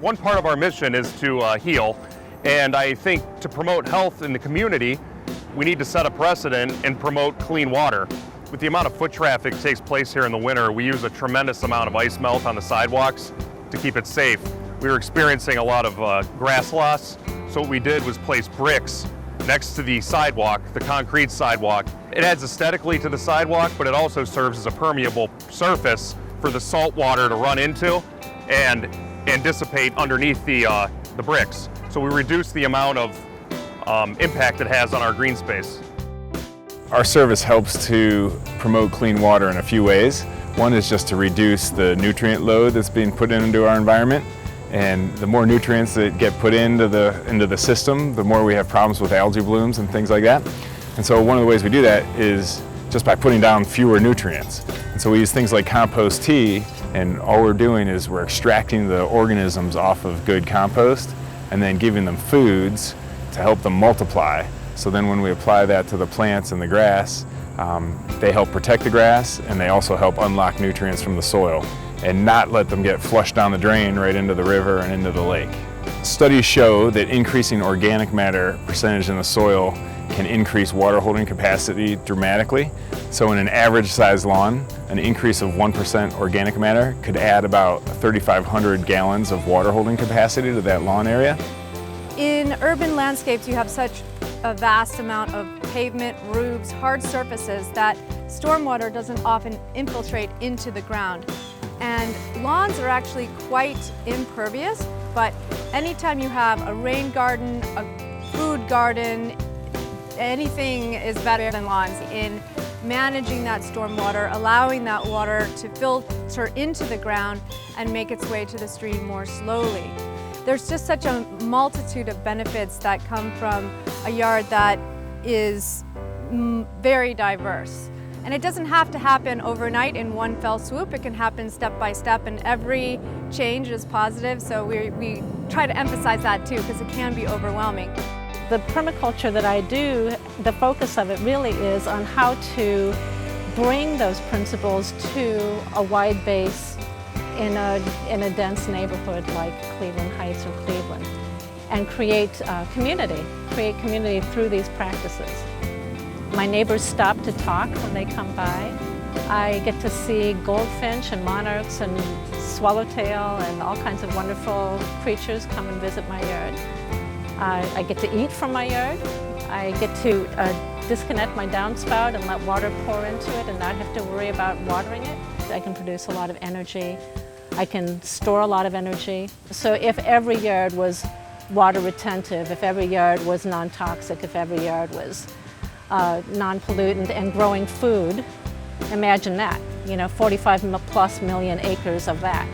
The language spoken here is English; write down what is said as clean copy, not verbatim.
One part of our mission is to heal, and I think to promote health in the community, we need to set a precedent and promote clean water. With the amount of foot traffic that takes place here in the winter, we use a tremendous amount of ice melt on the sidewalks to keep it safe. We were experiencing a lot of grass loss, so what we did was place bricks next to the sidewalk, the concrete sidewalk. It adds aesthetically to the sidewalk, but it also serves as a permeable surface for the salt water to run into and dissipate underneath the bricks. So we reduce the amount of impact it has on our green space. Our service helps to promote clean water in a few ways. One is just to reduce the nutrient load that's being put into our environment. And the more nutrients that get put into the system, the more we have problems with algae blooms and things like that. And so one of the ways we do that is just by putting down fewer nutrients. And so we use things like compost tea, and all we're doing is we're extracting the organisms off of good compost and then giving them foods to help them multiply. So then when we apply that to the plants and the grass, they help protect the grass, and they also help unlock nutrients from the soil and not let them get flushed down the drain right into the river and into the lake. Studies show that increasing organic matter percentage in the soil can increase water holding capacity dramatically. So in an average sized lawn, an increase of 1% organic matter could add about 3,500 gallons of water holding capacity to that lawn area. In urban landscapes, you have such a vast amount of pavement, roofs, hard surfaces that stormwater doesn't often infiltrate into the ground. And lawns are actually quite impervious, but anytime you have a rain garden, a food garden, anything is better than lawns in managing that stormwater, allowing that water to filter into the ground and make its way to the stream more slowly. There's just such a multitude of benefits that come from a yard that is very diverse. And it doesn't have to happen overnight in one fell swoop. It can happen step by step, and every change is positive. So we try to emphasize that too, because it can be overwhelming. The permaculture that I do, the focus of it really is on how to bring those principles to a wide base in a dense neighborhood like Cleveland Heights or Cleveland, and create community through these practices. My neighbors stop to talk when they come by. I get to see goldfinch and monarchs and swallowtail and all kinds of wonderful creatures come and visit my yard. I get to eat from my yard. I get to disconnect my downspout and let water pour into it and not have to worry about watering it. I can produce a lot of energy. I can store a lot of energy. So if every yard was water retentive, if every yard was non-toxic, if every yard was non-pollutant and growing food, imagine that, 45+ million acres of that.